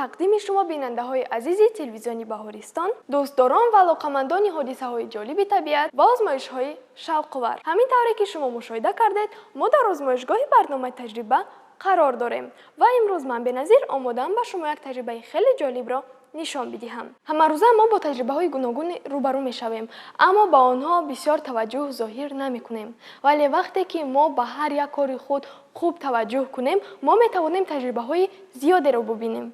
тақдими шумо бинандаҳои азизи телевизиони Баҳористон, дӯстдорон ва алоқамандони ҳодисаҳои ҷолиби табиат ва озмоишҳои шавқовар. Ҳамин тавре ки шумо мушоҳида кардед, мо дар озмоишгоҳи барномаи таҷриба қарор дорем ва имрӯз ман беназир омодаам ба шумо як таҷрибаи хеле ҷолибро нишон бидиҳам. Ҳамарӯза мо бо таҷрибаҳои гуногун рӯбарӯ мешавем, аммо ба онҳо бисёр таваҷҷӯҳ зоҳир намекунем. Вале вақте ки мо ба ҳар як кори худ хуб таваҷҷӯҳ кунем, мо метавонем таҷрибаҳои зиёдеро бубинем.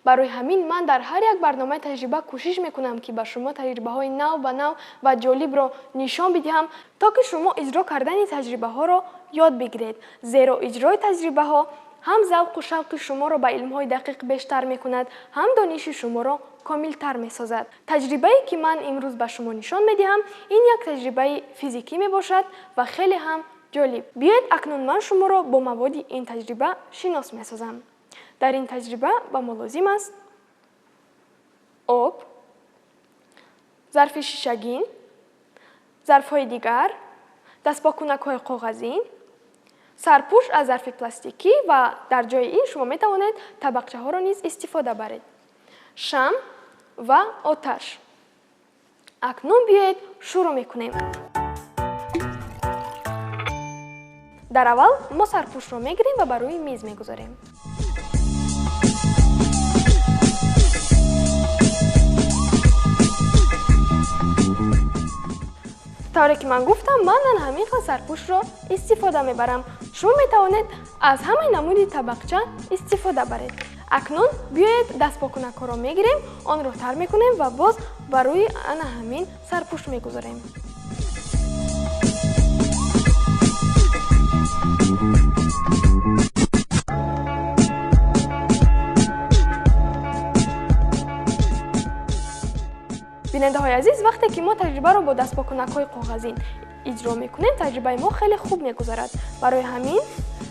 барои ҳамин ман дар ҳар як барномаи таҷриба кӯшиш мекунам ки ба шумо таҷрибаҳои нав ба нав ва ҷолибро нишон бидиҳам, то ки шумо иҷро кардани таҷрибаҳоро ёд бигиред. Зеро иҷрои таҷрибаҳо ҳам завқу шавқи шуморо ба илмҳои дақиқ бештар мекунад, ҳам дониши шуморо комилтар месозад. Таҷрибае ки ман имрӯз ба шумо нишон медиҳам, ин як таҷрибаи физикӣ мебошад ва хеле ҳам ҷолиб. Биёед акнун ман шуморо бо маводи ин таҷриба шинос месозам. дар ин таҷриба ба мо лозим аст об, зарфи шишагин, зарфҳои дигар, дастпокунакҳои коғазин, сарпӯш аз зарфи пластикӣ ва дар ҷои ин шумо метавонед табақчаҳоро низ истифода баред, шам ва оташ. акнун биёед шурӯъ мекунем. дар аввал мо сарпӯшро мегирем ва ба рӯи миз мегузорем. тавре ки ман гуфтам, ман ҳамин хел сарпӯшро истифода мебарам. шумо метавонед аз ҳамаи намуди табақча истифода баред. акнун биёед дастпокунакҳоро мегирем, онро тар мекунем ва боз ба рӯи ана ҳамин сарпӯш мегузорем. бинандаҳои азиз, вақте ки мо таҷрибаро бо дастпокунакҳои коғазин иҷро мекунем, таҷрибаи мо хеле хуб мегузарад. барои ҳамин,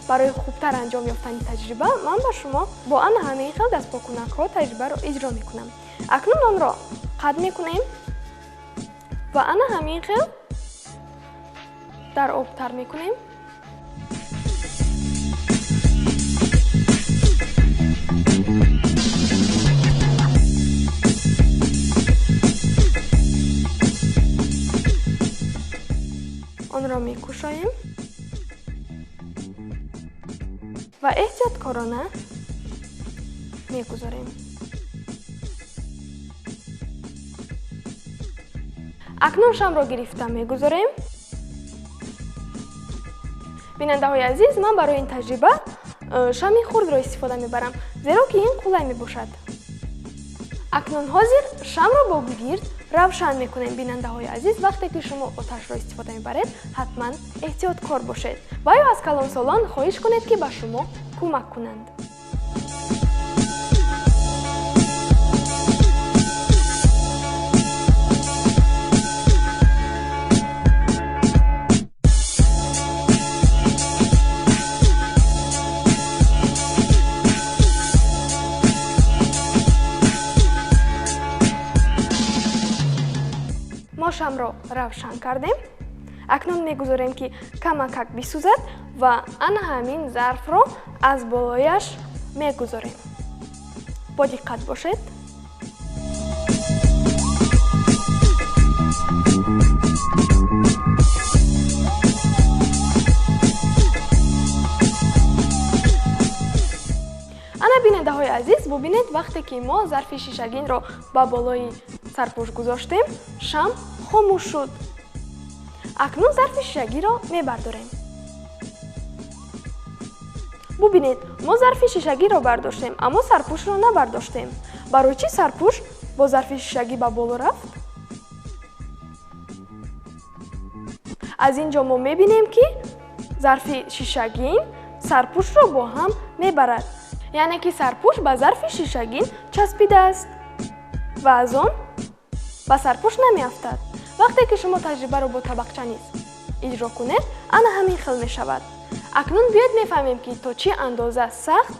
барои хубтар анҷом ёфтани таҷриба, ман ба шумо бо ана ҳамин хел дастпокунакҳо таҷрибаро иҷро мекунам. акнун онро қатъ мекунем ва ана ҳамин хел дар об тар мекунем. онро мекушоем ва эҳтиёткорона мегузорем. акнун шамро гирифта мегузорем. бинандаҳои азиз, ман барои ин таҷриба шами хурдро истифода мебарам, зеро ки ин қулай мебошад. акнун ҳозир шамро бо гирд равшан мекунем. бинандаҳои азиз, вақте ки шумо оташро истифода мебаред, ҳатман эҳтиёткор бошед ва ё аз калонсолон хоҳиш кунед ки ба шумо кӯмак кунанд. мо шамро равшан кардем. акнун мегузорем ки камакак бисӯзад ва ана ҳамин зарфро аз болояш мегузорем. бо диққат бошед. ана бинандаҳои азиз, бубинед вақте ки мо зарфи шишагинро ба болои сарпӯш гузоштем, шам хомӯш шуд. акнун зарфи шишагиро мебардорем. бубинед, мо зарфи шишагиро бардоштем, аммо сарпӯшро набардоштем. барои чӣ сарпӯш бо зарфи шишагӣ ба боло рафт? аз ин ҷо мо мебинем ки зарфи шишагин сарпӯшро бо ҳам мебарад. яъне ки сарпӯш ба зарфи шишагин часпидааст ва аз он ба сарпӯш намеафтад. вақте ки шумо таҷрибаро бо табақча низ иҷро кунед, ана ҳамин хел мешавад. акнун биёед мефаҳмем ки то чӣ андоза сахт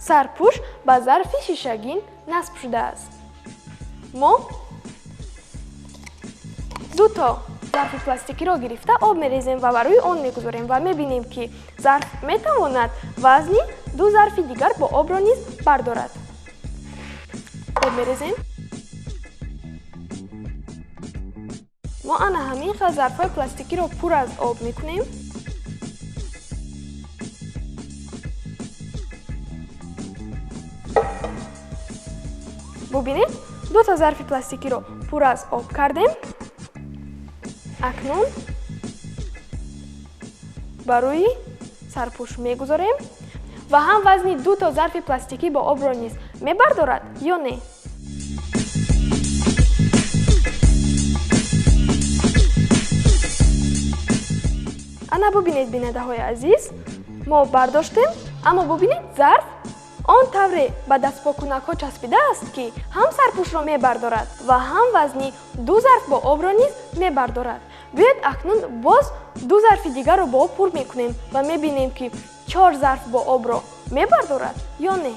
сарпӯш ба зарфи шишагин насб шудааст. мо дуто зарфи пластикиро гирифта об мерезем ва ба рӯи он мегузорем ва мебинем ки зарф метавонад вазни ду зарфи дигар бо обро низ бардорад. об мерезем. мо ана ҳамин хел зарфҳои пластикиро пур аз об мекунем. бубинед, 2 та зарфи пластикиро пур аз об кардем. акнун ба рӯи сарпӯш мегузорем ва ҳам вазни 2 та зарфи пластикӣ бо обро низ мебардорад ё не? ана бубинед бинандаҳои азиз, мо бардоштем, аммо бубинед зарф он тавре ба дастпокунакҳо часпидааст, ки ҳам сарпӯшро мебардорад ва ҳам вазни 2 зарф бо обро низ мебардорад. биёед акнун боз 2 зарфи дигарро бо об пур мекунем ва мебинем, ки 4 зарф бо обро мебардорад ё не?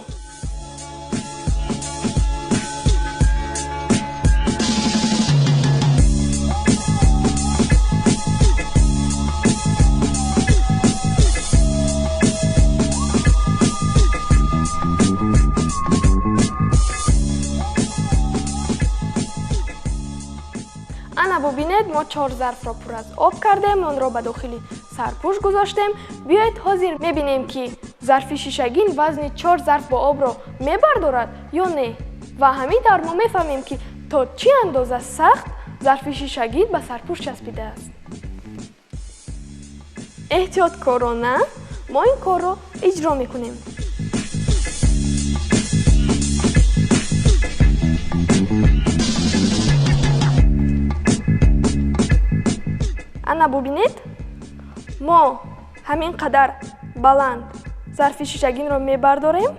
ана бубинед, мо 4 зарфро пур аз об кардем, онро ба дохили сарпӯш гузоштем. биёед ҳозир мебинем, ки зарфи шишагин вазни 4 зарф бо обро мебардорад ё не? ва ҳамин тавр мо мефаҳмем, ки то чӣ андоза сахт зарфи шишагин ба сарпӯш часпидааст. эҳтиёткорона мо ин корро иҷро мекунем. ана бубинед, мо ҳамин қадар баланд зарфи шишагинро мебардорем,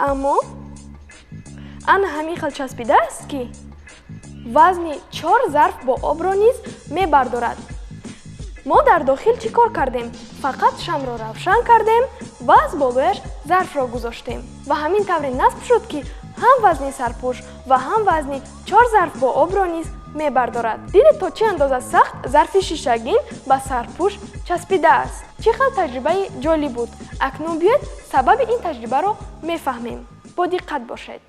аммо ана ҳамин хел часпидааст, ки вазни 4 зарф бо обро низ мебардорад. мо дар дохил чӣ кор кардем? Фақат шамъро равшан кардем ва аз болояш зарфро гузоштем ва ҳамин тавре насб шуд, ки ҳам вазни сарпӯш ва ҳам вазни 4 зарф бо обро низ мебардорад. дидед то чӣ андоза сахт зарфи шишагин ба сарпӯш часпидааст. чӣ хел таҷрибаи ҷолиб буд. акнун биёед сабаби ин таҷрибаро мефаҳмем. бо диққат бошед.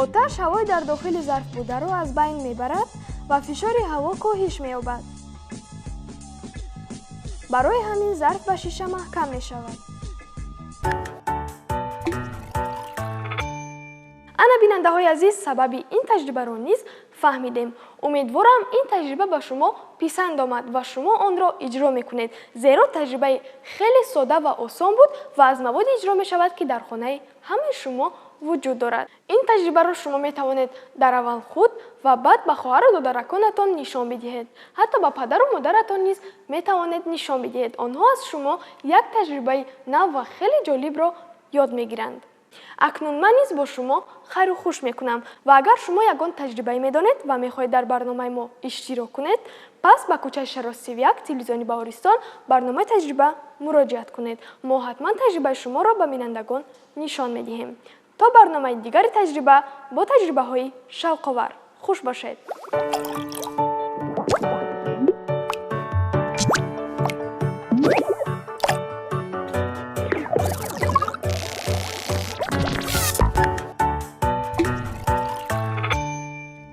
оташ ҳавои дар дохили зарф бударо аз байн мебарад ва фишори ҳаво коҳиш меёбад. барои ҳамин зарф ба шиша маҳкам мешавад. ана бинандаҳои азиз, сабаби ин таҷрибаро низ фаҳмидем. умедворам ин таҷриба ба шумо писанд омад ва шумо онро иҷро мекунед, зеро таҷрибаи хеле сода ва осон буд ва аз маводи иҷро мешавад, ки дар хонаи ҳамаи шумо вуҷуд дорад. ин таҷрибаро шумо метавонед дар аввал худ ва баъд ба хоҳару додараконатон нишон бидиҳед. ҳатто ба падару модаратон низ метавонед нишон бидиҳед. онҳо аз шумо як таҷрибаи нав ва хеле ҷолибро ёд мегиранд. акнун ман низ бо шумо хайру хуш мекунам ва агар шумо ягон таҷрибае медонед ва мехоҳед дар барномаи мо иштирок кунед, пас ба кӯчаи Шароз 31 телевизиони Баҳористон барномаи таҷриба муроҷиат кунед. мо ҳатман таҷрибаи шуморо ба бинандагон нишон медиҳем. то барномаи дигари таҷриба бо таҷрибаҳои шавқовар. хуш бошед.